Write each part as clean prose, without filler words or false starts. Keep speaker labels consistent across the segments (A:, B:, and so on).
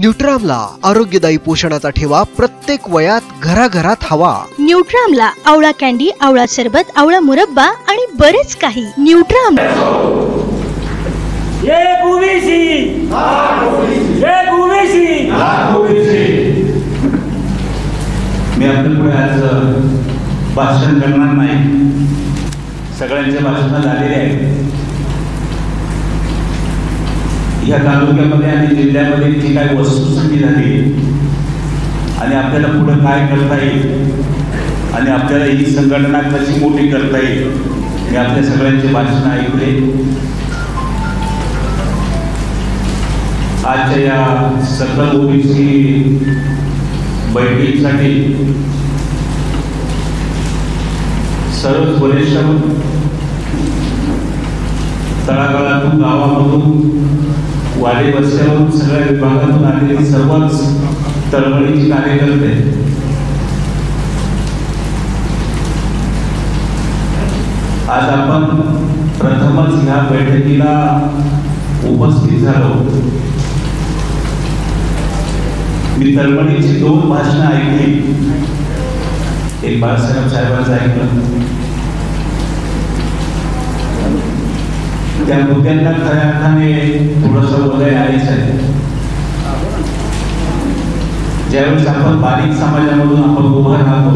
A: न्यूट्रामला आरोग्यदायी पोषणाचा ठेवा प्रत्येक वयात घराघरात हवा।
B: न्यूट्रामला आवळा कॅन्डी, आवळा सरबत, आवळा मुरब्बा आणि बरेच काही। न्यूट्राम
C: मी आपल्या पुढे आज भाषण करणार नाही, सगळ्यांचे भाषण झालेले आहेत। या तालुक्यामध्ये आणि जिल्ह्यामध्ये जी काही वस्तुस्थिती झाली आणि आपल्याला पुढे काय करता येईल आणि आपल्याला ही संघटना कशी मोठी करता येईल हे आपल्या सगळ्यांचे भाषण ऐकले। आजच्या या सकल ओबीसी बैठकीसाठी सर्वच वरिष्ठ तळागाळातून, गावामधून, वाडी वस्त्यावरून, सगळ्या विभागातून आलेली सर्वच तळमळीची कार्यकर्ते आज आपण प्रथमच ह्या बैठकीला उपस्थित झालो। मी तळमळीची 2 भाषणं ऐकली, एक बाळासाहेब साहेबांचं ऐकलं। त्या मुद्द्यांना खऱ्या अर्थाने थोडंसं उदय आहेच आहे। ज्यावेळेस आपण बारीक समाजामधून आपण उभं राहतो,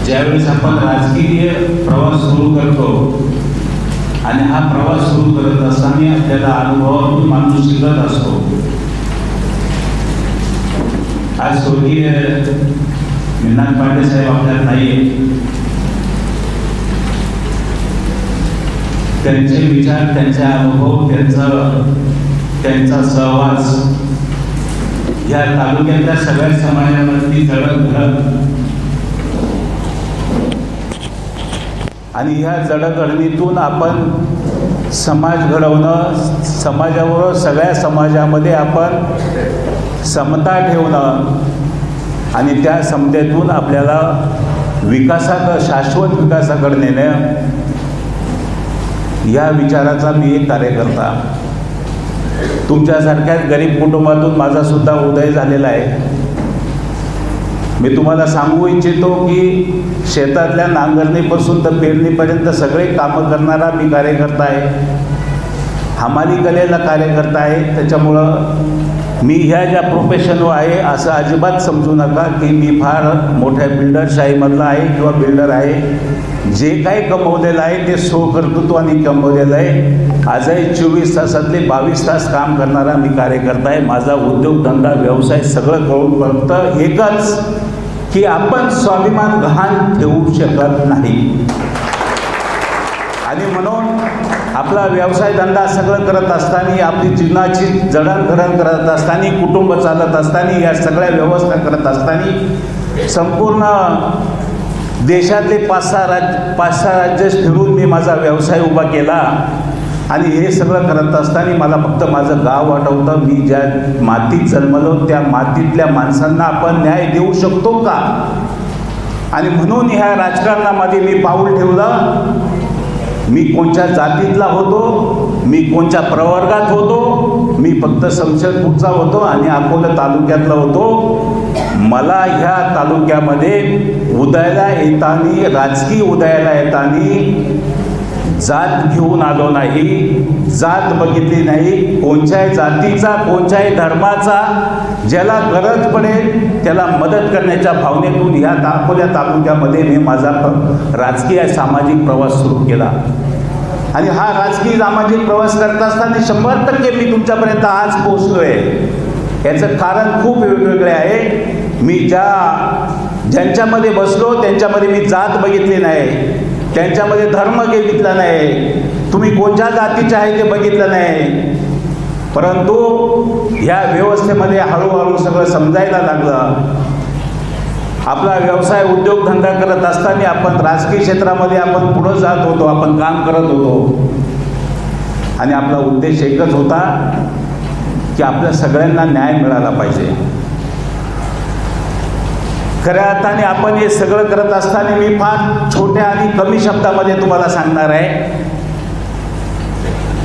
C: ज्यावेळेस आपण राजकीय प्रवास सुरू करतो आणि हा प्रवास सुरू करत असताना आपल्याला अनुभवातून माणूस शिकत असतो। आज स्वर्गीय निनाद पांडे साहेब आपल्यात नाहीये, त्यांचे विचार, त्यांचे अनुभव, त्यांचा सहवास या तालुक्यातल्या सगळ्या समाजावरती जडत आणि ह्या जडणघडणीतून आपण समाज घडवणं, समाजाबरोबर सगळ्या समाजामध्ये आपण समता ठेवणं आणि त्या समतेतून आपल्याला शाश्वत विकासाकडे नेणं, या विचाराचा मी एक कार्यकर्ता। तुमच्यासारख्याच गरीब कुटुंबातून माझा सुद्धा उदय झालेला आहे। मी तुम्हाला सांगू इच्छितो की शेतातल्या नांगरणीपासून तर पेरणीपर्यंत सगळे कामं करणारा मी कार्यकर्ता आहे, हमाली कलेला कार्यकर्ता आहे। त्याच्यामुळं मी ह्या ज्या प्रोफेशनवर आहे असं अजिबात समजू नका की मी फार मोठ्या बिल्डरशाहीमधला आहे किंवा बिल्डर आहे। जे काही कमवलेलं आहे ते स्वकर्तृत्वाने कमवलेलं आहे। आजही 24 तासातले 22 तास काम करणारा मी कार्यकर्ता आहे। माझा उद्योगधंदा, व्यवसाय सगळं करून फक्त एकच की आपण स्वाभिमान गहाण ठेवू शकत नाही आणि म्हणून आपला व्यवसाय धंदा सगळं करत असताना, आपली जीवनाची जडणघडण करत असताना, कुटुंब चालत असताना, या सगळ्या व्यवस्था करत असताना संपूर्ण देशातले 5-6 राज्य फिरून मी माझा व्यवसाय उभा केला आणि हे सगळं करत असताना मला फक्त माझं गाव आठवतं। मी ज्या मातीत जन्मलो त्या मातीतल्या माणसांना आपण न्याय देऊ शकतो का? आणि म्हणून ह्या राजकारणामध्ये मी पाऊल ठेवलं। मी कोणत्या जातीतला होतो, मी कोणत्या प्रवर्गात होतो, मी फक्त शमशेरपूरचा होतो आणि अकोला तालुक्यातला होतो। मला ह्या तालुक्यामध्ये उदयाला येताना, राजकीय उदयाला येताना जात घेऊन आलो नाही, जात बघितली नाही। कोणत्याही जातीचा, कोणत्याही धर्माचा ज्याला गरज पडेल त्याला मदत करण्याच्या भावनेतून ह्या अकोला तालुक्यामध्ये मी माझा राजकीय सामाजिक प्रवास सुरू केला आणि हा राजकीय सामाजिक प्रवास करत असताना 100% मी तुमच्यापर्यंत आज पोहोचलो आहे। याचं कारण खूप वेगवेगळे आहे। मी ज्यांच्यामध्ये बसलो त्यांच्यामध्ये मी जात बघितली नाही, त्यांच्यामध्ये धर्म बघितला नाही, तुम्ही कोणत्या जातीचे आहे ते बघितलं नाही। परंतु ह्या व्यवस्थेमध्ये हळूहळू सगळं समजायला लागलं। आपला व्यवसाय, उद्योगधंदा करत असताना आपण राजकीय क्षेत्रामध्ये आपण पुढं जात होतो, आपण काम करत होतो आणि आपला उद्देश एकच होता की आपल्या सगळ्यांना न्याय मिळाला पाहिजे। खऱ्या अर्थाने आपण हे सगळं करत असताना मी फार छोट्या आणि कमी शब्दामध्ये तुम्हाला सांगणार आहे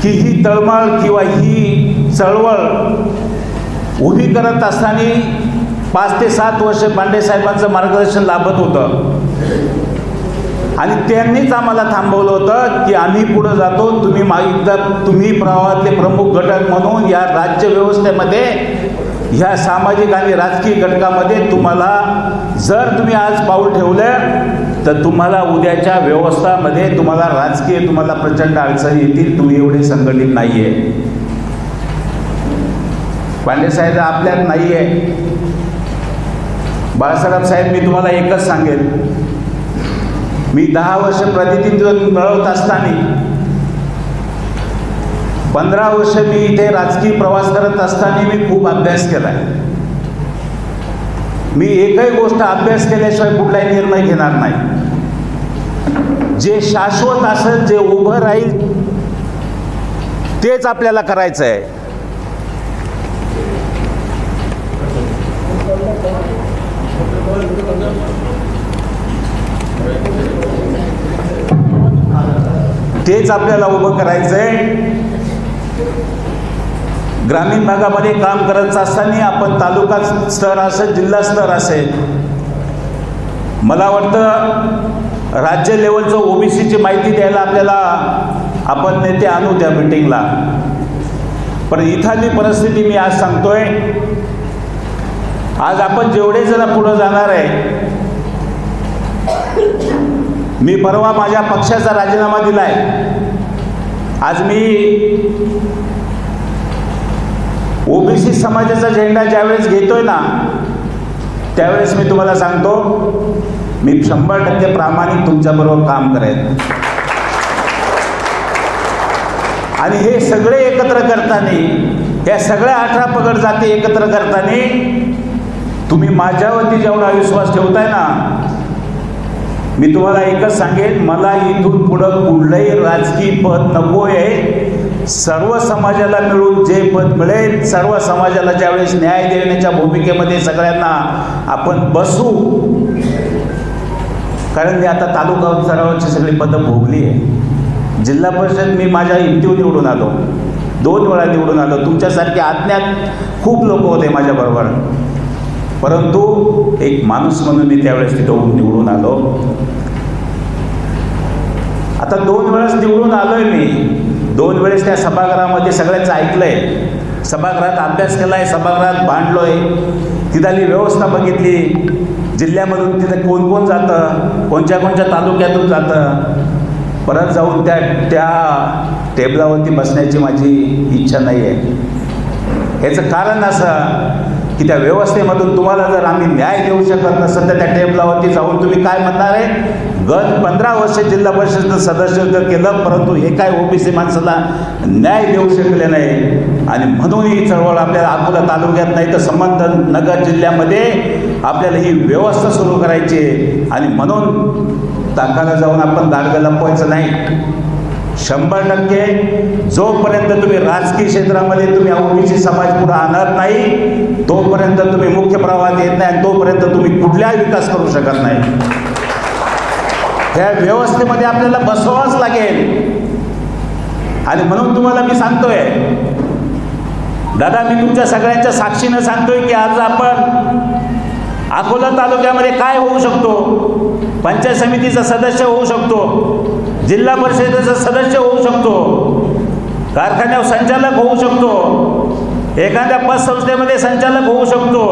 C: की ही तळमळ किंवा ही चळवळ उभी करत असताना 5 ते 7 वर्ष पांडे साहेबांचं मार्गदर्शन लाभत होतं आणि त्यांनीच आम्हाला थांबवलं होतं की आम्ही पुढे जातो, तुम्ही प्रवाहातले प्रमुख घटक म्हणून या राज्य व्यवस्थेमध्ये, ह्या सामाजिक आणि राजकीय घटकामध्ये तुम्हाला जर तुम्ही आज पाऊल ठेवलं तर तुम्हाला उद्याच्या व्यवस्थामध्ये तुम्हाला राजकीय तुम्हाला प्रचंड अडचणी येतील, तुम्ही एवढे संघटित नाही आहे. पांडे साहेब आपल्यात नाही आहे. बाळासाहेब साहेब, मी तुम्हाला एकच सांगेन, मी 10 वर्ष प्रतिनिधित्व मिळवत असताना 15 वर्ष मी इथे राजकीय प्रवास करत असताना मी खूप अभ्यास केलाय. मी एकही गोष्ट अभ्यास केल्याशिवाय कुठलाही निर्णय घेणार नाही. जे शाश्वत असेल, जे उभं राहील तेच आपल्याला करायचं आहे. तेच आपल्याला उभं करायचं आहे. ग्रामीण भागामध्ये काम करत असताना आपण तालुका स्तर असेल, जिल्हा स्तर असेल, मला वाटतं राज्य लेवलचं ओबीसीची माहिती द्यायला आपल्याला आपण नेते आणू त्या मीटिंगला. पण इथली परिस्थिती मी आज सांगतोय, आज आपण जेवढे जण पुढे जाणार आहे, मी परवा माझ्या पक्षाचा राजीनामा दिलाय. आज मी ओबीसी समाजाचा झेंडा ज्यावेळेस घेतोय ना, त्यावेळेस मी तुम्हाला सांगतो, मी 100% प्रामाणिक तुमच्याबरोबर काम करेन. आणि हे सगळे एकत्र करताना, या सगळ्या 18 पगड जाती एकत्र करताना तुम्ही माझ्यावरती जेवढा विश्वास ठेवताय ना, मी तुम्हाला एकच सांगेन, मला इथून पुढं कुठलंही राजकीय पद नको आहे. सर्व समाजाला मिळून जे पद मिळेल, सर्व समाजाला ज्यावेळेस न्याय देण्याच्या भूमिकेमध्ये सगळ्यांना आपण बसू. कारण मी आता तालुका स्तरावरची सगळी पदं भोगली आहे. जिल्हा परिषद मी माझ्या हिमतीवर निवडून आलो, 2 वेळा निवडून आलो. तुमच्यासारखे अज्ञात खूप लोक होते माझ्याबरोबर, परंतु एक माणूस म्हणून मी त्यावेळेस तिथं निवडून आलो. आता 2 वेळेस निवडून आलोय मी. 2 वेळेस त्या सभागृहामध्ये सगळ्यांचं ऐकलंय, सभागृहात अभ्यास केलाय, सभागृहात भांडलोय, तिथली व्यवस्था बघितली, जिल्ह्यामधून तिथे कोण कोण जातं, कोणत्या कोणत्या तालुक्यातून जातं. परत जाऊन त्या टेबलावरती बसण्याची माझी इच्छा नाही आहे. याचं कारण असं की त्या व्यवस्थेमधून तुम्हाला जर आम्ही न्याय देऊ शकत नसेल तर त्या टेबलावरती जाऊन तुम्ही काय म्हणणार आहे, गत 15 वर्ष जिल्हा परिषद सदस्य केलं, परंतु एकाही ओबीसी माणसाला न्याय देऊ शकले नाही. आणि म्हणून ही चळवळ आपल्याला अकोला तालुक्यात नाही तर संबंधनगर जिल्ह्यामध्ये आपल्याला ही व्यवस्था सुरू करायची आहे. आणि म्हणून ताकाला जाऊन आपण दाडगं लपवायचं नाही. 100% जोपर्यंत तुम्ही राजकीय क्षेत्रामध्ये तुम्ही ओबीसी समाज पुढे आणत नाही, तोपर्यंत तुम्ही मुख्य प्रवाहात येत नाही आणि तोपर्यंत तुम्ही कुठलाही विकास करू शकत नाही. त्या व्यवस्थेमध्ये आपल्याला बसवावंच लागेल. आणि म्हणून तुम्हाला मी सांगतोय दादा, मी तुमच्या सगळ्यांच्या साक्षीनं सांगतोय की आज आपण अकोला तालुक्यामध्ये काय होऊ शकतो, पंचायत समितीचा सदस्य होऊ शकतो, जिल्हा परिषदेचा सदस्य होऊ शकतो, कारखान्यावर संचालक होऊ शकतो, एखाद्या पतसंस्थेमध्ये संचालक होऊ शकतो.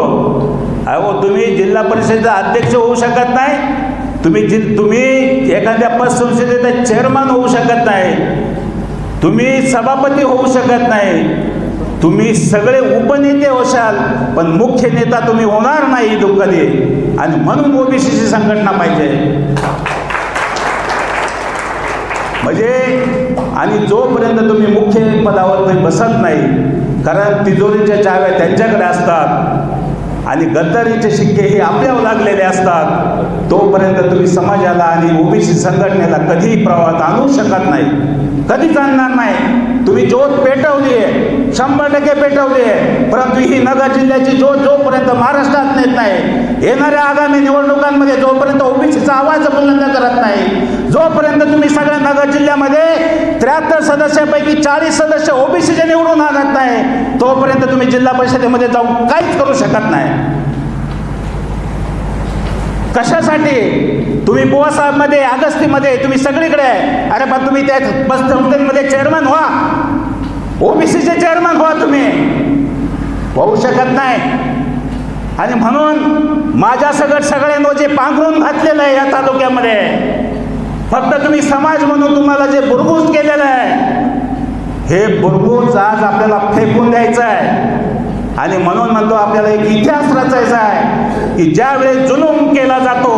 C: अहो, तुम्ही जिल्हा परिषदेचा अध्यक्ष होऊ शकत नाही, तुम्ही एखाद्या पतसंस्थेचा चेअरमन होऊ शकत नाही, तुम्ही सभापती होऊ शकत नाही, तुम्ही सगळे उपनेते होशाल पण मुख्य नेता तुम्ही होणार नाही कधी. आणि म्हणून ओबीसीची संघटना पाहिजे. म्हणजे आणि जोपर्यंत तुम्ही मुख्य पदावर तुम्ही बसत नाही, कारण तिजोरीच्या चाव्या त्यांच्याकडे असतात आणि गद्दारीचे शिक्के हे आपल्यावर लागलेले असतात, तोपर्यंत तुम्ही समाजाला आणि ओबीसी संघटनेला कधीही प्रवाहात आणू शकत नाही, कधीच आणणार नाही. तुम्ही ज्योत पेटवली आहे, 100% पेटवली आहे, परंतु ही नगर जिल्ह्याची ज्योत जोपर्यंत महाराष्ट्रात नेत नाही, येणाऱ्या आगामी निवडणुकांमध्ये जोपर्यंत ओबीसीचा आवाज बुलंद करत नाही, जोपर्यंत तुम्ही सगळ्या नगर जिल्ह्यामध्ये 73 सदस्यापैकी 40 सदस्य ओबीसीचे निवडून आणत नाही, तोपर्यंत तुम्ही जिल्हा परिषदेमध्ये जाऊन काहीच करू शकत नाही. कशासाठी? तुम्ही बुवासाहेबमध्ये, अगस्तीमध्ये, तुम्ही सगळीकडे आहे. अरे पण तुम्ही त्या बस संस्थेमध्ये चेअरमन व्हा, ओबीसीचे चेअरमन व्हा. तुम्ही होऊ शकत नाही. आणि म्हणून माझ्या सगळ्यांना जे पांघरून घातलेलं आहे या तालुक्यामध्ये, फक्त तुम्ही समाज म्हणून तुम्हाला जे बुरबुज केलेलं आहे, हे बुरबुज आज आपल्याला फेकून द्यायचं आहे. आणि म्हणून म्हणतो आपल्याला एक इतिहास रचायचा आहे की ज्या वेळेस जुलूम केला जातो,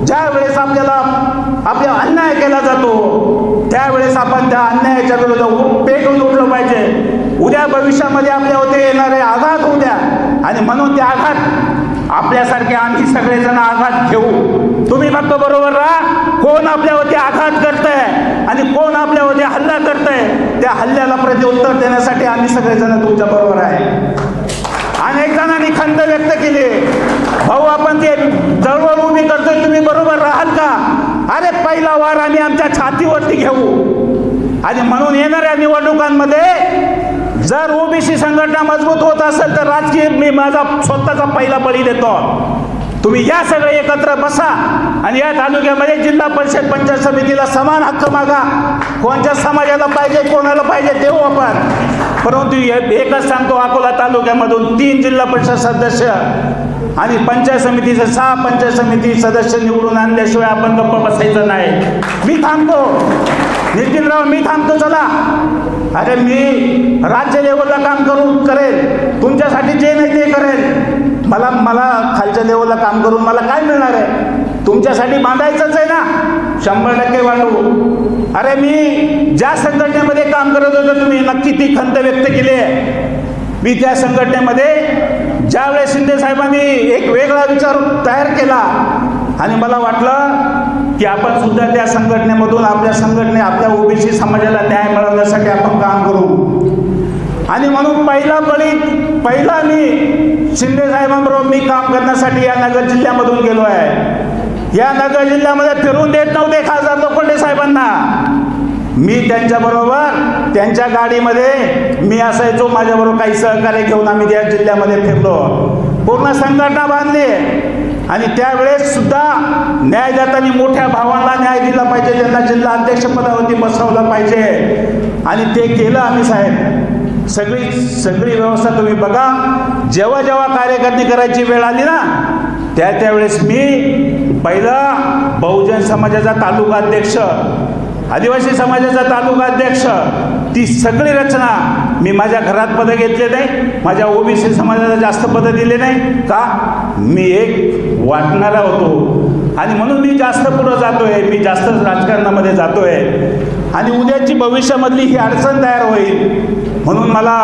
C: ज्या वेळेस आपल्या अन्याय केला जातो, त्यावेळेस आपण त्या अन्यायाच्या विरोधात पेटून उठलं पाहिजे. उद्या भविष्यामध्ये आपल्यावरती येणारे आघात होऊ द्या, आणि म्हणून ते आघात आपल्यासारखे आम्ही सगळेजण आघात घेऊ. तुम्ही फक्त बरोबर राहा. कोण आपल्यावरती आघात करतंय आणि कोण आपल्यावरती हल्ला करतंय, त्या हल्ल्याला प्रत्युत्तर देण्यासाठी आम्ही सगळेजण तुमच्या बरोबर आहे. अनेक जणांनी खंत व्यक्त केली, भाऊ आपण ते चळवळ उभी करतोय, तुम्ही बरोबर राहाल का? अरे पहिला वार आम्ही आमच्या छातीवरती घेऊ. आणि म्हणून येणाऱ्या निवडणुकांमध्ये जर ओबीसी संघटना मजबूत होत असेल तर राजकीय मी माझा स्वतःचा पहिला बळी देतो. तुम्ही या सगळे एकत्र बसा आणि या तालुक्यामध्ये जिल्हा परिषद पंचायत समितीला समान हक्क मागा. कोणत्या समाजाला पाहिजे, कोणाला पाहिजे देऊ आपण. परंतु एकच सांगतो, अकोला तालुक्यामधून 3 जिल्हा परिषद सदस्य आणि पंचायत समितीचे 6 पंचायत समिती सदस्य निवडून आणल्याशिवाय आपण गप्प बसायचं नाही. मी थांबतो नितीनराव, मी थांबतो. चला, अरे मी राज्य लेवलला काम करेल, तुमच्यासाठी जे नाही ते करेल. मला खालच्या लेवलला काम करून मला काय मिळणार आहे? तुमच्यासाठी बांधायचंच आहे ना, 100% वाढवू. अरे मी ज्या संघटनेमध्ये काम करत होतो, तुम्ही नक्की ती खंत व्यक्त केली आहे. मी त्या संघटनेमध्ये ज्यावेळेस शिंदे साहेबांनी एक वेगळा विचार तयार केला आणि मला वाटलं की आपण सुद्धा त्या संघटनेमधून आपल्या ओबीसी समाजाला न्याय मिळवण्यासाठी आपण काम करू. आणि म्हणून पहिला मी शिंदे साहेबांबरोबर मी काम करण्यासाठी या नगर जिल्ह्यामधून गेलो आहे. या नगर जिल्ह्यामध्ये फिरून देत नव्हते खासदार लोखंडे साहेबांना. मी त्यांच्याबरोबर त्यांच्या गाडीमध्ये मी असायचो, माझ्याबरोबर काही सहकार्य घेऊन आम्ही त्या जिल्ह्यामध्ये फिरलो, पूर्ण संघटना बांधली. आणि त्यावेळेस सुद्धा न्याय देताना मोठ्या भावांना न्याय दिला पाहिजे, त्यांना जिल्हा अध्यक्षपदावरती बसवलं पाहिजे, आणि ते केलं आम्ही साहेब. सगळी व्यवस्था तुम्ही बघा. जेव्हा कार्यकर्ते करायची वेळ आली ना, त्यावेळेस मी पहिला बहुजन समाजाचा तालुका अध्यक्ष, आदिवासी समाजाचा तालुका अध्यक्ष, ती सगळी रचना मी माझ्या घरात पदं घेतले नाही, माझ्या ओबीसी समाजाला जास्त पदं दिले नाही. का? मी एक वाटणारा होतो आणि म्हणून मी जास्त पुढं जातोय, मी जास्त राजकारणामध्ये जातोय. आणि उद्याची भविष्यामधली ही अडचण तयार होईल म्हणून मला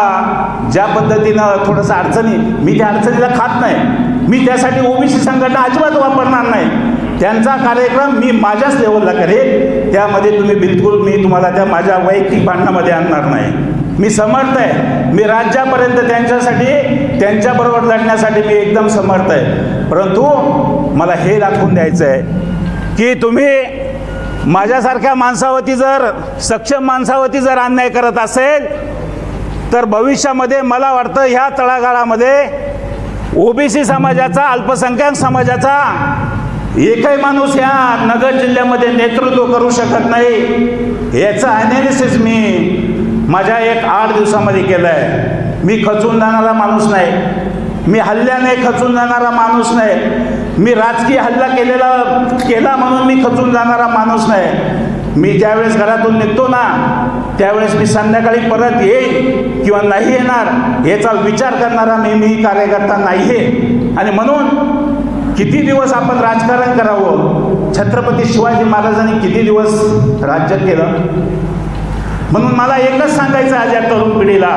C: ज्या पद्धतीनं थोडंसं अडचणी, मी त्या अडचणीला खात नाही. मी त्यासाठी ओबीसी संघटना अजिबात वापरणार नाही. त्यांचा कार्यक्रम मी माझ्याच लेवलला करेन, त्यामध्ये तुम्ही बिलकुल मी तुम्हाला त्या माझ्या वैयक्तिक भांडणामध्ये आणणार नाही. मी समर्थ आहे, मी राज्यापर्यंत त्यांच्याबरोबर लढण्यासाठी मी एकदम समर्थ आहे. परंतु मला हे दाखवून द्यायचं आहे की तुम्ही माझ्यासारख्या माणसावरती जर, सक्षम माणसावरती जर अन्याय करत असेल तर भविष्यामध्ये मला वाटतं ह्या तळागाळामध्ये ओबीसी समाजाचा, अल्पसंख्याक समाजाचा एकही माणूस या नगर जिल्ह्यामध्ये नेतृत्व करू शकत नाही. याचं ॲनालिसिस मी माझ्या 8 दिवसामध्ये केलं आहे. मी खचून जाणारा माणूस नाही, मी हल्ल्याने खचून जाणारा माणूस नाही, मी राजकीय हल्ला केला म्हणून मी खचून जाणारा माणूस नाही. मी ज्यावेळेस घरातून निघतो ना, त्यावेळेस मी संध्याकाळी परत येईल किंवा नाही येणार याचा विचार करणारा मी कार्यकर्ता नाही आहे. आणि म्हणून किती दिवस आपण राजकारण करावं? छत्रपती शिवाजी महाराजांनी किती दिवस राज्य केलं? म्हणून मला एकच सांगायचं आज या तरुण पिढीला,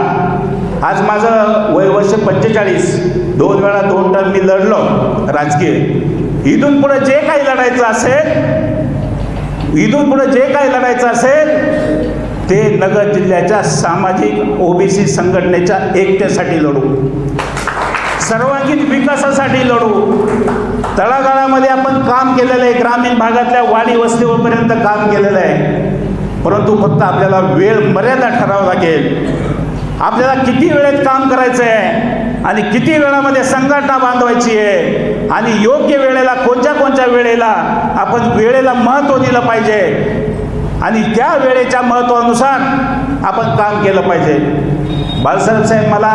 C: आज माझं वर्ष 45, 2 वेळा 2 टर्म मी लढलो राजकीय. इथून पुढे जे काही लढायचं असेल ते नगर जिल्ह्याच्या सामाजिक ओबीसी संघटनेच्या एकतेसाठी लढू, सर्वांगीण विकासासाठी लढू. तळागाळामध्ये आपण काम केलेलं आहे, ग्रामीण भागातल्या वाडी वस्तीपर्यंत काम केलेलं आहे, परंतु फक्त आपल्याला वेळ मर्यादा ठरावं लागेल. आपल्याला किती वेळेत काम करायचं आहे आणि किती वेळामध्ये संघटना बांधवायची आहे आणि योग्य वेळेला कोणत्या वेळेला आपण वेळेला महत्त्व दिलं पाहिजे आणि त्या वेळेच्या महत्त्वानुसार आपण काम केलं पाहिजे. बाळासाहेब साहेब, मला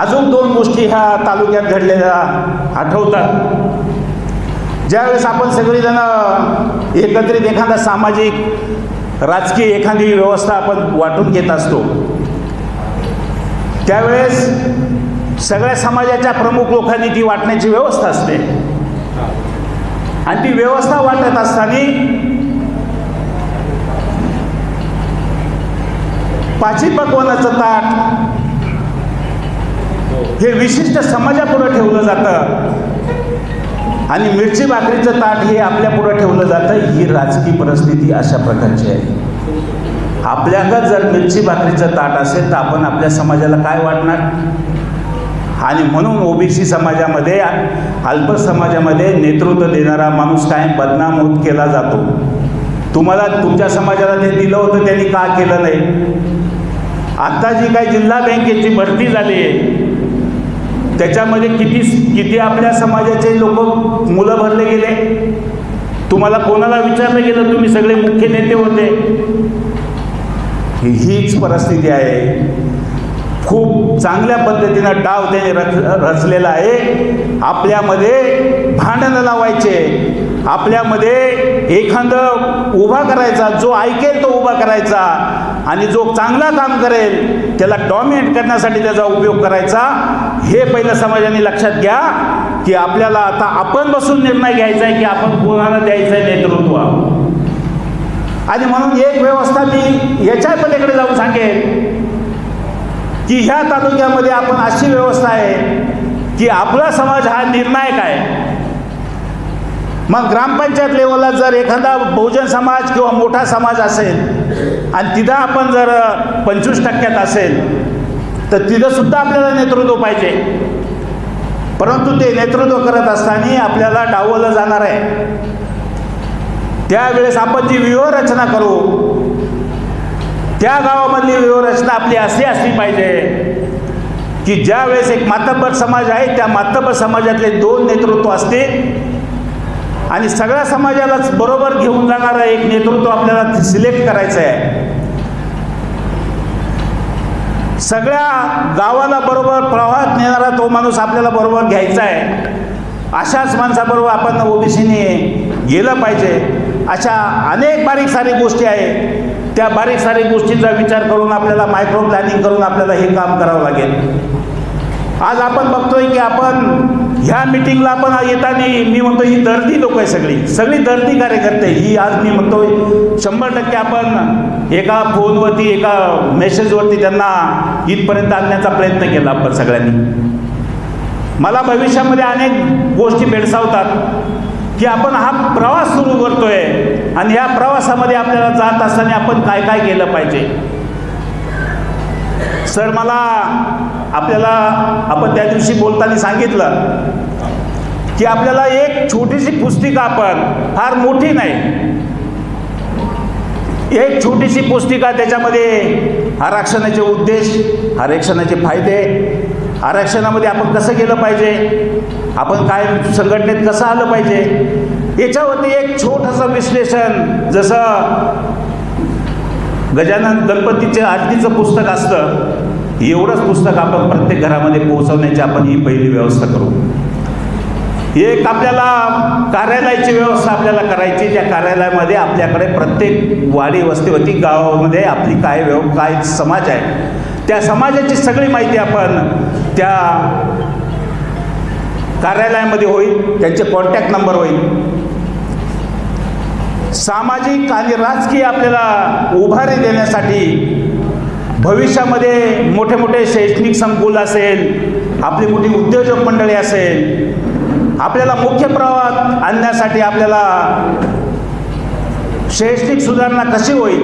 C: अजून 2 गोष्टी ह्या तालुक्यात घडलेल्या आठवतात. ज्यावेळेस आपण सगळेजण एकत्रित एखादा सामाजिक राजकीय एखादी व्यवस्था आपण वाटून घेत असतो, त्यावेळेस सगळ्या समाजाच्या प्रमुख लोकांनी ती वाटण्याची व्यवस्था असते आणि ती व्यवस्था वाटत असताना पाची पकवानाचं ताट हे विशिष्ट समाजापुढं ठेवलं जातं आणि मिरची भाकरीचं ताट हे आपल्यापुढं ठेवलं जातं. ही राजकीय परिस्थिती अशा प्रकारची आहे. आपल्याकडं जर मिरची भाकरीचं ताट असेल तर आपण आपल्या समाजाला काय वाटणार? आणि म्हणून ओबीसी समाजामध्ये, अल्प समाजामध्ये नेतृत्व देणारा माणूस काय बदनाम होत केला जातो. तुम्हाला तुमच्या समाजाला ते दिलं होतं, त्यांनी का केलं नाही? आता जी काही जिल्हा बँकेची भरती झाली आहे त्याच्यामध्ये किती आपल्या समाजाचे लोक मुलं भरले गेले? तुम्हाला कोणाला विचारलं गेलं? तुम्ही सगळे मुख्य नेते होते. हीच परिस्थिती आहे. खूप चांगल्या पद्धतीनं डाव त्याने रचलेला आहे. आपल्यामध्ये भांडणं लावायचे, आपल्यामध्ये एखादं उभा करायचा, जो ऐकेल तो उभा करायचा आणि जो चांगला काम करेल त्याला डॉमिनेट करण्यासाठी त्याचा उपयोग करायचा. हे पहिलं समाजाने लक्षात घ्या की आपल्याला आता आपण बसून निर्णय घ्यायचा आहे की आपण कोणाला द्यायचं आहे नेतृत्व. आणि म्हणून एक व्यवस्था मी याच्या पलीकडे जाऊन सांगेन की ह्या तालुक्यामध्ये आपण अशी व्यवस्था आहे की आपला समाज हा निर्णायक आहे. मग ग्रामपंचायत लेवलला जर एखादा बहुजन समाज किंवा मोठा समाज असेल आणि तिथं आपण जर 25% असेल तर तिथंसुद्धा आपल्याला नेतृत्व पाहिजे. परंतु ते नेतृत्व करत असताना आपल्याला डावलं जाणार आहे. त्यावेळेस आपण जी व्यूहरचना करू, त्या गावामधली व्यूहरचना आपली अशी असली पाहिजे की ज्यावेळेस एक मातब्बर समाज आहे त्या मातब्बर समाजातले 2 नेतृत्व असतील आणि सगळ्या समाजालाच बरोबर घेऊन जाणारं एक नेतृत्व आपल्याला सिलेक्ट करायचं आहे. सगळ्या गावाला बरोबर प्रवाहात नेणारा तो माणूस आपल्याला बरोबर घ्यायचा आहे. अशाच माणसाबरोबर आपण ओबीसीने गेलं पाहिजे. अशा अनेक बारीक सारीक गोष्टी आहेत. त्या बारीक सारीक गोष्टींचा विचार करून आपल्याला मायक्रो प्लॅनिंग करून आपल्याला हे काम करावं लागेल. आज आपण बघतोय की आपण ह्या मिटिंगला आपण येताना मी म्हणतो ही दर्दी लोक आहे, सगळी दर्दी कार्यकर्ते. ही आज मी म्हणतोय 100% आपण एका फोनवरती एका मेसेजवरती त्यांना इथपर्यंत आणण्याचा प्रयत्न केला आपण सगळ्यांनी. मला भविष्यामध्ये अनेक गोष्टी भेडसावतात की आपण हा प्रवास सुरू करतोय आणि या प्रवासामध्ये आपल्याला जात असताना आपण काय काय केलं पाहिजे. सर, मला आपल्याला आपण त्या दिवशी बोलताना सांगितलं की आपल्याला एक छोटीशी पुस्तिका, आपण फार मोठी नाही, एक छोटीशी पुस्तिका, त्याच्यामध्ये आरक्षणाचे उद्देश, आरक्षणाचे फायदे, आरक्षणामध्ये आपण कसं केलं पाहिजे, आपण काय संघटनेत कसं आलं पाहिजे, याच्यावरती एक छोटंसं विश्लेषण, जसं गजानन गणपतीचे आरतीचं पुस्तक असतं एवढंच पुस्तक आपण प्रत्येक घरामध्ये पोहोचवण्याची आपण ही पहिली व्यवस्था करू. एक आपल्याला कार्यालयाची व्यवस्था आपल्याला करायची. त्या कार्यालयामध्ये आपल्याकडे प्रत्येक वाडी वस्तीवरती गावामध्ये आपली काय समाज आहे त्या समाजाची सगळी माहिती आपण त्या कार्यालयामध्ये होईल. त्यांचे कॉन्टॅक्ट नंबर होईल. सामाजिक आणि राजकीय आपल्याला उभारी देण्यासाठी भविष्यामध्ये मोठे मोठे शैक्षणिक संकुल असेल, आपली मोठी उद्योजक मंडळी असेल, आपल्याला मुख्य प्रवाहात आणण्यासाठी आपल्याला शैक्षणिक सुधारणा कशी होईल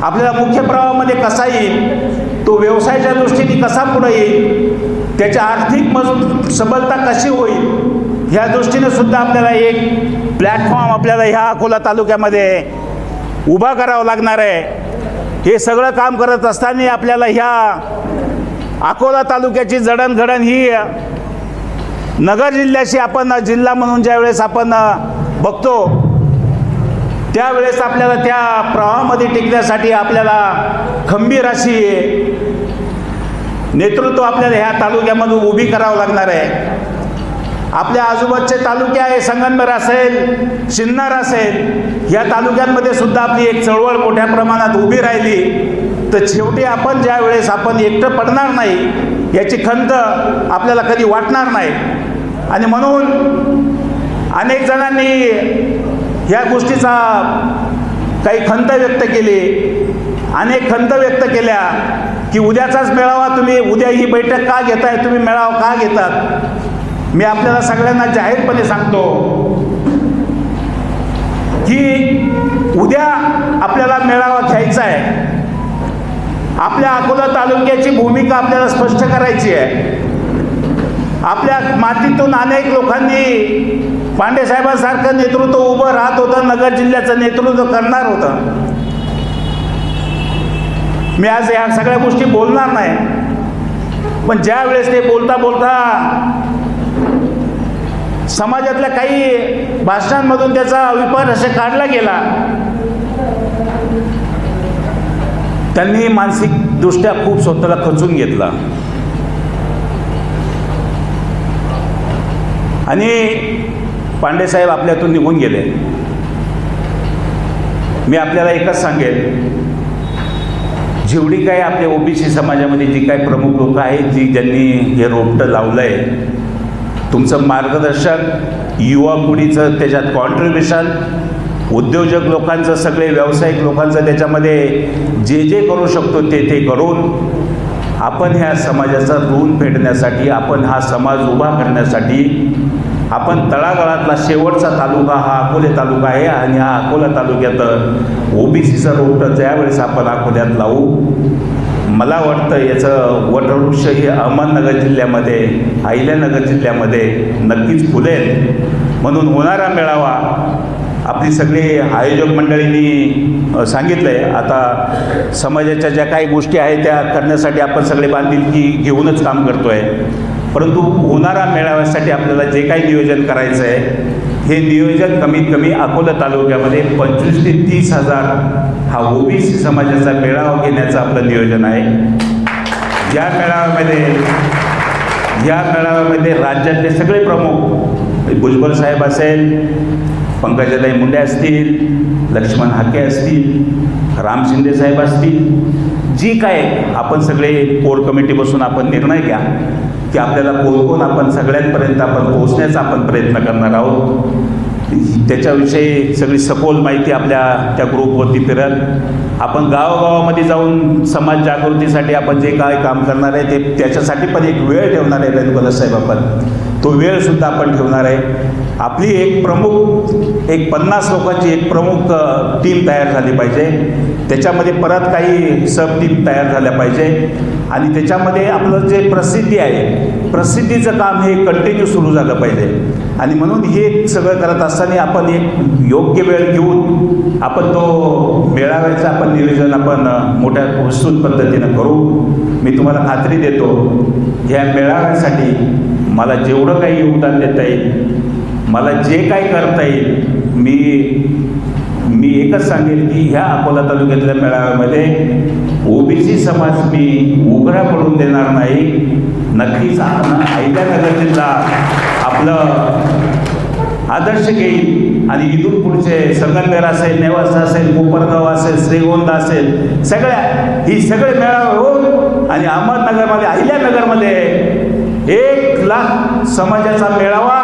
C: आपल्याला मुख्य प्रवाहामध्ये कसा येईल, तो व्यवसायाच्या दृष्टीने कसा पुढे येईल, त्याची आर्थिक सबलता कशी होईल, ह्या दृष्टीने सुद्धा आपल्याला एक प्लॅटफॉर्म आपल्याला ह्या अकोला तालुक्यामध्ये उभा करावा लागणार आहे. हे सगळं काम करत असताना आपल्याला ह्या अकोला तालुक्याची जडणघडण ही नगर जिल्ह्याशी आपण जिल्हा म्हणून ज्यावेळेस आपण बघतो त्यावेळेस आपल्याला त्या प्रवाहामध्ये टिकण्यासाठी आपल्याला खंबीर अशी नेतृत्व आपल्याला ह्या तालुक्यामधून उभी करावं लागणार आहे. आपल्या आजूबाजूचे तालुके आहे, संगमनेर असेल, सिन्नर असेल, या तालुक्यांमध्ये सुद्धा आपली एक चळवळ मोठ्या प्रमाणात उभी राहिली तर शेवटी आपण ज्या वेळेस आपण एकटं पडणार नाही याची खंत आपल्याला कधी वाटणार नाही. आणि म्हणून अनेक जणांनी ह्या गोष्टीचा काही खंत व्यक्त केली, अनेक खंत व्यक्त केल्या की उद्याचाच मेळावा तुम्ही, उद्या ही बैठक का घेताय, तुम्ही मेळावा का घेतात. मी आपल्याला सगळ्यांना जाहीरपणे सांगतो की उद्या आपल्याला मेळावा घ्यायचा आहे. आपल्या अकोला तालुक्याची भूमिका आपल्याला स्पष्ट करायची आहे. आपल्या मातीतून अनेक लोकांनी पांडे साहेबांसारखं नेतृत्व उभं राहत होतं, नगर जिल्ह्याचं नेतृत्व करणार होतं. मी आज ह्या सगळ्या गोष्टी बोलणार नाही, पण ज्या वेळेस ते बोलता बोलता समाजातल्या काही भाषणांमधून त्याचा विपर्यास काढला गेला, त्यांनी मानसिकदृष्ट्या खूप स्वतःला खचून घेतला. आणि पांडेसाहेब आपल्यातून निघून गेले. मी आपल्याला एकच सांगेन, जेवढी काही आपल्या ओबीसी समाजामध्ये जी काही प्रमुख लोक आहेत, ज्यांनी हे रोपटं लावलं आहे, तुमचं मार्गदर्शन, युवा पिढीचं त्याच्यात कॉन्ट्रीब्युशन, उद्योजक लोकांचं, सगळे व्यावसायिक लोकांचं त्याच्यामध्ये जे जे करू शकतो ते करून आपण ह्या समाजाचा ऋण फेडण्यासाठी, आपण हा समाज उभा करण्यासाठी, आपण तळागाळातला शेवटचा तालुका हा अकोले तालुका आहे. आणि हा अकोला तालुक्यात ओबीसीचं रोपटं ज्यावेळेस आपण अकोल्यात लावू, मला वाटतं याचं वटवृक्ष हे अहमदनगर जिल्ह्यामध्ये, अहिल्यानगर जिल्ह्यामध्ये नक्कीच फुलेल. म्हणून होणारा मेळावा आपली सगळी आयोजक मंडळींनी सांगितलं आहे. आता समाजाच्या ज्या काही गोष्टी आहेत त्या करण्यासाठी आपण सगळे बांधिलकी घेऊनच काम करतो आहे. परंतु होणारा मेळाव्यासाठी आपल्याला जे काही नियोजन करायचं आहे, हे नियोजन कमीत कमी अकोला तालुक्यामध्ये 25 ते 30 हजार हा ओबीसी समाजाचा मेळावा घेण्याचं आपलं नियोजन आहे. या मेळाव्यामध्ये राज्यातले सगळे प्रमुख, भुजबळ साहेब असेल, पंकजाताई मुंडे असतील, लक्ष्मण हाके असतील, राम शिंदे साहेब असतील, जी काय आपण सगळे कोर कमिटी बसून आपण निर्णय घ्या की आपल्याला कोण आपण सगळ्यांपर्यंत आपण पोहोचण्याचा आपण प्रयत्न करणार आहोत. त्याच्याविषयी सगळी सखोल माहिती आपल्या त्या ग्रुपवरती फिरेल. आपण गावोगावामध्ये जाऊन समाज जागृतीसाठी आपण जे काय काम करणार आहे ते त्याच्यासाठी पण एक वेळ ठेवणार आहे रेणुका साहेब. आपण तो वेळसुद्धा आपण ठेवणार आहे. आपली एक 50 लोकांची एक प्रमुख टीम तयार झाली पाहिजे. त्याच्यामध्ये परत काही सब टीम तयार झाल्या पाहिजे. आणि त्याच्यामध्ये आपलं जे प्रसिद्धी आहे, प्रसिद्धीचं काम हे कंटिन्यू सुरू झालं पाहिजे. आणि म्हणून हे सगळं करत असताना आपण एक योग्य वेळ घेऊन आपण तो मेळाव्याचं आपण नियोजन आपण मोठ्या विस्तृत पद्धतीनं करू. मी तुम्हाला खात्री देतो, ह्या मेळाव्यासाठी मला जेवढं काही योगदान देता येईल, मला जे काही करता येईल, मी एकच सांगेन की ह्या अकोला तालुक्यातल्या मेळाव्यामध्ये ओबीसी समाज मी उघडा पडून देणार नाही. नक्कीच आपण अहिल्यानगर जिल्हा आपलं आदर्श घेईल. आणि इथून पुढचे संगमनेर असेल, नेवासा असेल, कोपरगाव असेल, श्रीगोंदा असेल, ही सगळे मेळावे होऊन आणि अहमदनगरमध्ये, अहिल्यानगरमध्ये 1 लाख समाजाचा मेळावा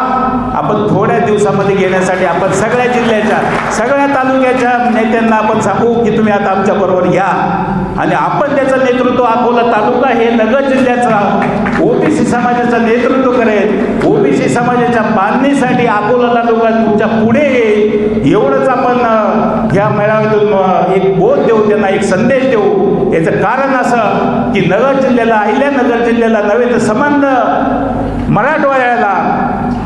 C: आपण थोड्या दिवसामध्ये घेण्यासाठी आपण सगळ्या जिल्ह्याच्या, सगळ्या तालुक्याच्या नेत्यांना आपण सांगू की तुम्ही आता आमच्याबरोबर घ्या. आणि आपण त्याचं नेतृत्व, अकोला तालुका हे नगर जिल्ह्याचा ओबीसी समाजाचं नेतृत्व करेल, ओबीसी समाजाच्या बांधणीसाठी अकोला तालुका तुमच्या पुढे येईल, एवढंच आपण ह्या मेळाव्यातून एक बोध देऊ, त्यांना एक संदेश देऊ. याचं कारण असं की नगर जिल्ह्याला, अहिल्यानगर जिल्ह्याला नव्हे तर संबंध मराठवाड्याला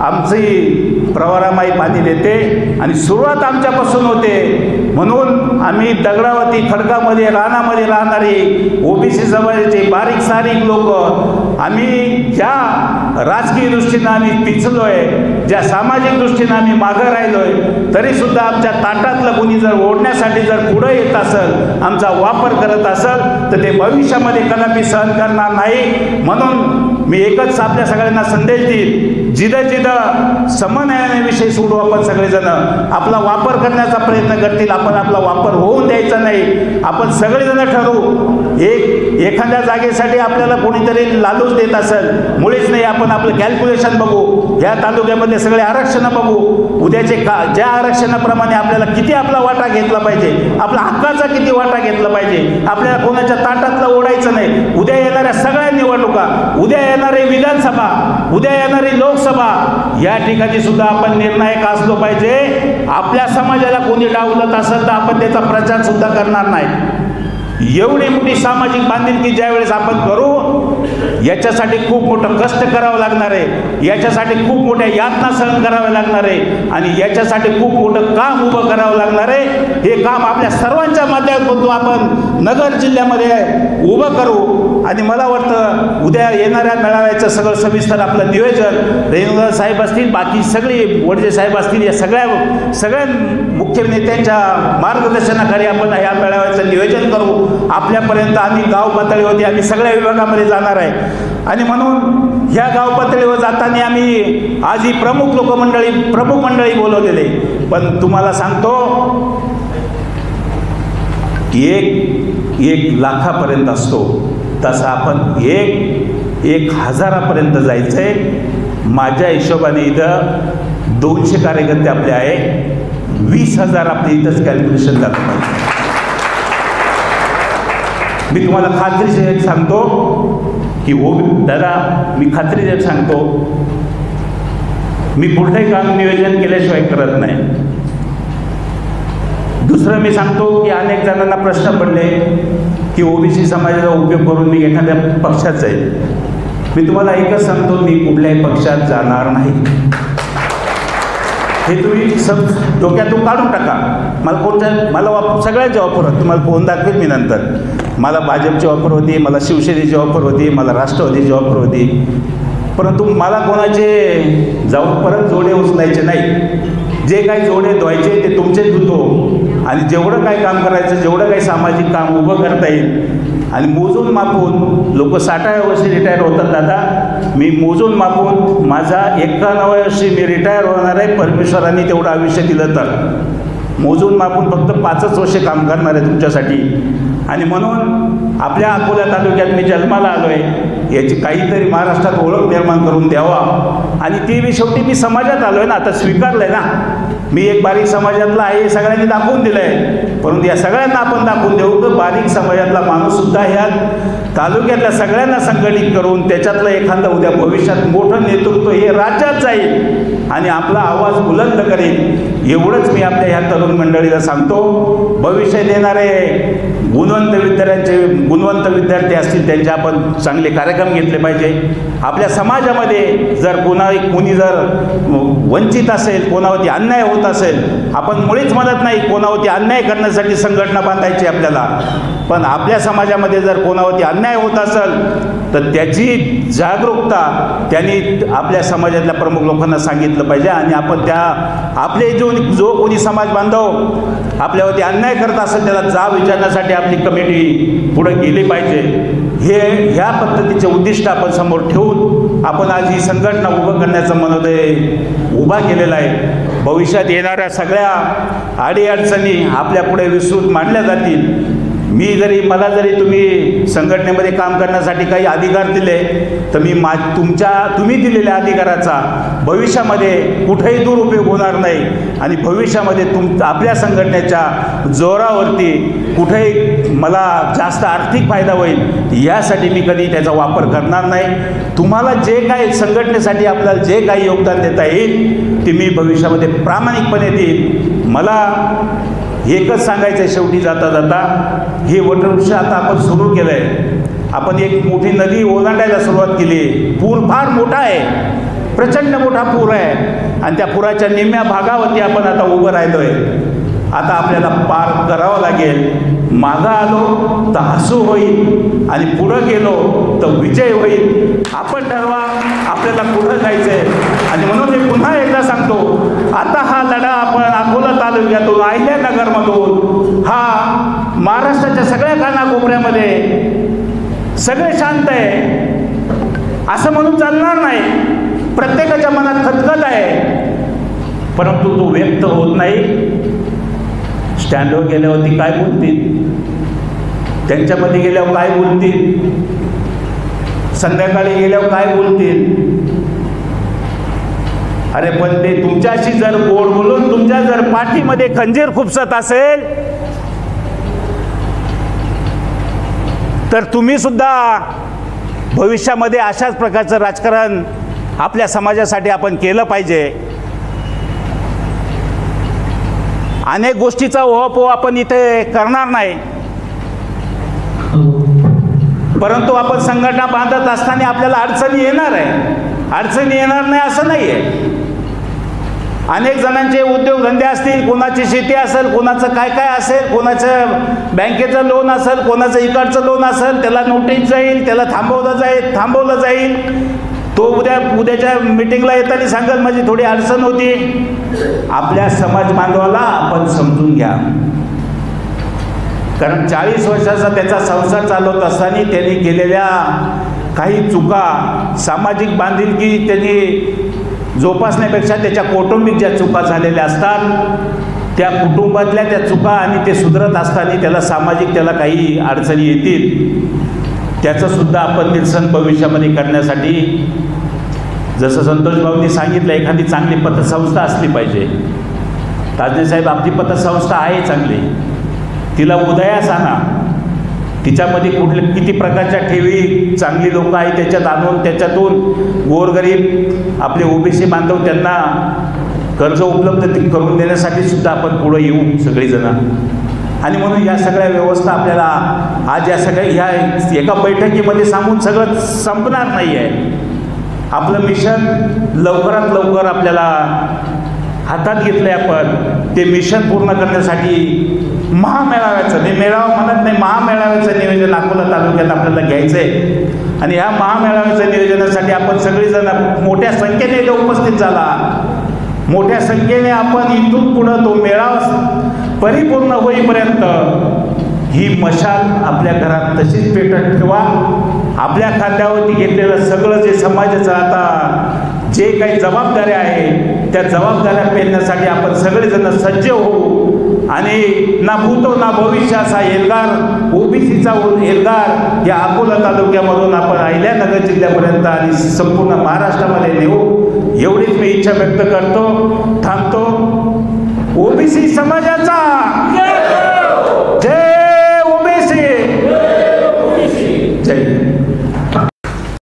C: आमची प्रवरामाई पाणी देते आणि सुरुवात आमच्यापासून होते. म्हणून आम्ही दगडावती खडकामध्ये रानामध्ये राहणारे ओबीसी समाजाचे बारीक सारीक लोक, आम्ही ज्या राजकीय दृष्टीनं आम्ही पिचलोय, ज्या सामाजिक दृष्टीनं आम्ही मागं राहिलोय, तरीसुद्धा आमच्या ताटातलं कोणी जर ओढण्यासाठी जर पुढं येत असेल, आमचा वापर करत असेल, तर ते भविष्यामध्ये कदापि सहन करणार नाही. म्हणून मी एकच आपल्या सगळ्यांना संदेश देईल, जिथं जिथं समन्वयाविषयी सोडू आपण सगळेजण, आपला वापर करण्याचा प्रयत्न करतील, आपण आपला वापर होऊन द्यायचा नाही. आपण सगळेजण ठरवू, एखाद्या जागेसाठी आपल्याला कोणीतरी लालूच देत असेल, मुळीच नाही, आपण आपलं कॅल्क्युलेशन बघू, या तालुक्यामधले सगळे आरक्षणं बघू, उद्याचे ज्या आरक्षणाप्रमाणे आपल्याला किती आपला वाटा घेतला पाहिजे, आपला हक्काचा किती वाटा घेतला पाहिजे, आपल्याला कोणाच्या ताटातलं ओढायचं नाही. उद्या येणाऱ्या सगळ्या निवडणुका, उद्या येणारी विधानसभा, उद्या येणारी लोकसभा, या ठिकाणी सुद्धा आपण निर्णायक असलो पाहिजे. आपल्या समाजाला कोणी डावलत असेल तर आपण त्याचा प्रचार सुद्धा करणार नाही. एवढी मोठी सामाजिक बांधिलकी ज्यावेळेस आपण करू, याच्यासाठी खूप मोठं कष्ट करावं लागणार आहे, याच्यासाठी खूप मोठ्या यातना सहन कराव्या लागणार आहे आणि याच्यासाठी खूप मोठं काम उभं करावं लागणार आहे. हे काम आपल्या सर्वांच्या माध्यमातून आपण नगर जिल्ह्यामध्ये उभं करू. आणि मला वाटतं उद्या येणाऱ्या मेळाव्याचं सगळं सविस्तर आपलं नियोजन रेणुका साहेब असतील, बाकी सगळे वडजे साहेब असतील, या सगळ्या मुख्य नेत्यांच्या मार्गदर्शनाखाली आपण या मेळाव्याचं नियोजन करू. आपल्यापर्यंत आम्ही गाव पातळीवरती आम्ही सगळ्या विभागामध्ये जाणार आहे आणि म्हणून ह्या गाव पातळीवर जाताना आम्ही आज ही प्रमुख मंडळी बोलवलेले. पण तुम्हाला सांगतो की एक लाखापर्यंत असतो तसं आपण एक हजारापर्यंत जायचंय. माझ्या हिशोबाने इथं 200 कार्यकर्ते आपले आहे, 20,000 आपले इथंच कॅल्क्युलेशन जातं पाहिजे. मी तुम्हाला खात्रीशीर सांगतो की दादा, मी खात्रीशीर सांगतो, मी कुठलंही काम नियोजन केल्याशिवाय करत नाही. दुसरं मी सांगतो की अनेक जणांना प्रश्न पडले की ओबीसी समाजाचा उपयोग करून मी एखाद्या पक्षात जाईल. मी तुम्हाला एकच सांगतो, मी कुठल्याही पक्षात जाणार नाही. हे तुम्ही डोक्यातून काढून टाका. मला सगळ्याची ऑफर होती, तुम्हाला फोन दाखवेल मी नंतर. मला भाजपची ऑफर होती, मला शिवसेनेची ऑफर होती, मला राष्ट्रवादीची ऑफर होती, परंतु मला कोणाचे जाऊन परत जोडे उचलायचे नाही. जे काही जोडे धुवायचे ते तुमचेच धुतो आणि जेवढं काही काम करायचं, जेवढं काही सामाजिक काम उभं करता येईल आणि मोजून मापून, लोक 60व्या वर्षी रिटायर होतात दादा, मी मोजून मापून माझा 91व्या वर्षी मी रिटायर होणार आहे. परमेश्वरांनी तेवढं आयुष्य दिलं तर मोजून मापून फक्त 5च वर्षे काम करणार आहे तुमच्यासाठी. आणि म्हणून आपल्या अकोला तालुक्यात मी जन्माला आलो आहे, याची काहीतरी महाराष्ट्रात ओळख निर्माण करून द्यावा. आणि ती मी शेवटी मी समाजात आलो आहे ना, आता स्वीकारलं आहे ना, मी एक बारीक समाजातला आहे, सगळ्यांनी दाखवून दिलं आहे. परंतु या सगळ्यांना आपण दाखवून देऊ की बारीक समाजातला माणूससुद्धा ह्या तालुक्यातल्या सगळ्यांना संघटित करून त्याच्यातलं एखादं उद्या भविष्यात मोठं नेतृत्व हे राज्यात जाईल आणि आपला आवाज बुलंद करेल. एवढंच मी आपल्या ह्या तरुण मंडळीला सांगतो. भविष्यात येणारे गुणवंत विद्यार्थी असतील, त्यांचे आपण चांगले कार्यक्रम घेतले पाहिजे. आपल्या समाजामध्ये जर कोणी जर वंचित असेल, कोणावरती अन्याय होत असेल, आपण मुळीच म्हणत नाही कोणावरती अन्याय करण्यासाठी संघटना बांधायची आपल्याला, पण आपल्या समाजामध्ये जर कोणावरती अन्याय होत असेल तर त्याची जागरूकता त्यांनी आपल्या समाजातल्या प्रमुख लोकांना सांगितलं पाहिजे. आणि आपण आपले जो कोणी समाज बांधव आपल्यावरती अन्याय करत असेल त्याला जाब विचारण्यासाठी आपली कमिटी पुढे गेली पाहिजे. ह्या पद्धतीचे उद्दिष्ट आपण समोर ठेवून आपण आज ही संघटना उभं करण्याचं मनोदय उभा केलेला आहे. भविष्यात येणाऱ्या सगळ्या अडीअडचणी आपल्या पुढे विस्तृत मांडल्या जातील. मला जरी तुम्ही संघटनेमध्ये काम करण्यासाठी काही अधिकार दिले तर मी तुम्ही दिलेल्या अधिकाराचा भविष्यामध्ये कुठेही दुरुपयोग होणार नाही आणि भविष्यामध्ये आपल्या संघटनेच्या जोरावरती कुठेही मला जास्त आर्थिक फायदा होईल यासाठी मी कधी त्याचा वापर करणार नाही। तुम्हाला जे काही संघटनेसाठी आपल्याला जे काही योगदान देता येईल ते मी भविष्यामध्ये प्रामाणिकपणे देईन। मला एकच सांगायचं आहे शेवटी जाता जाता, हे वटवृक्ष आता आपण सुरू केलं आहे, आपण एक मोठी नदी ओलांडायला सुरुवात केली, पूर फार मोठा आहे, प्रचंड मोठा पूर आहे आणि त्या पुराच्या निम्म्या भागावरती आपण आता उभं राहिलो आहे। आता आपल्याला पार करावं लागेल। मागं आलो तर हसू होईल आणि पुढं गेलो तर विजय होईल। आपण ठरवा आपल्याला पुढं जायचं आहे आणि म्हणून मी पुन्हा एकदा सांगतो, आता हा लढा आपण अकोला तालुक्यातून अहिल्यानगरमधून हा महाराष्ट्राच्या सगळ्या कानाकोपऱ्यामध्ये सगळे शांत आहे असं म्हणून चालणार नाही। प्रत्येकाच्या मनात खतखत आहे परंतु तो व्यक्त होत नाही। स्टँडवर गेल्यावरती काय बोलतील, त्यांच्यामध्ये गेल्यावर काय बोलतील, संध्याकाळी गेल्यावर काय बोलतील। अरे पण ते तुमच्याशी जर गोड बोलून तुमच्या जर पाठीमध्ये खंजीर खुपसत असेल तर तुम्ही सुद्धा भविष्यामध्ये अशाच प्रकारचं राजकारण आपल्या समाजासाठी आपण केलं पाहिजे। अनेक गोष्टीचा ओहापोह आपण इथे करणार नाही, परंतु आपण संघटना बांधत असताना आपल्याला अडचणी येणार आहे, अडचणी येणार नाही असं नाही आहे। अनेक जणांचे उद्योगधंदे असतील, कोणाची शेती असेल, कोणाचं काय काय असेल, कोणाचं बँकेचं लोन असेल, कोणाचं इकडचं लोन असेल, त्याला नोटीस जाईल, त्याला थांबवलं जाईल। तो उद्याच्या मीटिंगला येताना सांगेल माझी थोडी अडचण होती। आपल्या समाज बांधवाला आपण समजून घ्या, कारण 40 वर्षाचा त्याचा संसार चालवत असताना त्यांनी केलेल्या काही चुका, सामाजिक बांधिलकी त्यांनी जोपासण्यापेक्षा त्याच्या कौटुंबिक ज्या चुका झालेल्या असतात त्या कुटुंबातल्या त्या चुका आणि ते सुधारत असताना त्याला सामाजिक त्याला काही अडचणी येतील, त्याचं सुद्धा आपण निरसन भविष्यामध्ये करण्यासाठी जसं संतोष भाऊंनी सांगितलं एखादी चांगली पतसंस्था असली पाहिजे। ताजने साहेब आपली पतसंस्था आहे चांगली, तिला उदयास आणा, तिच्यामध्ये किती प्रकारच्या ठेवी चांगली लोक आहेत त्याच्यात आणून त्याच्यातून गोरगरीब आपले ओबीसी बांधव त्यांना कर्ज उपलब्ध करून देण्यासाठी सुद्धा आपण पुढे येऊ सगळीजण। आणि म्हणून या सगळ्या व्यवस्था आपल्याला आज या सगळ्या ह्या एका बैठकीमध्ये सांगून सगळं संपणार नाही आहे। आपलं मिशन लवकरात लवकर आपल्याला हातात घेतलं आहे, आपण ते मिशन पूर्ण करण्यासाठी महामेळाव्याचं, मी मेळावा म्हणत नाही, महामेळाव्याचं नियोजन अकोला तालुक्यात आपल्याला घ्यायचं आहे। आणि ह्या महामेळाव्याच्या नियोजनासाठी आपण सगळेजण मोठ्या संख्येने इथे उपस्थित झाला, मोठ्या संख्येने आपण इथून पुढं तो मेळावा परिपूर्ण होईपर्यंत ही मशाल आपल्या घरात तशीच पेटत ठेवा। आपल्या खांद्यावरती घेतलेलं सगळं जे समाजाचं आता जे काही जबाबदाऱ्या आहे त्या जबाबदाऱ्या पेलण्यासाठी आपण सगळेजण सज्ज होऊ आणि ना भूतो ना भविष्य असा एल्गार ओबीसीचा एल्गार या अकोला तालुक्यामधून आपण अहिल्यानगर जिल्ह्यापर्यंत आणि संपूर्ण महाराष्ट्रामध्ये नेऊ एवढीच मी इच्छा व्यक्त करतो। थांबतो। ओबीसी समाजाचा जय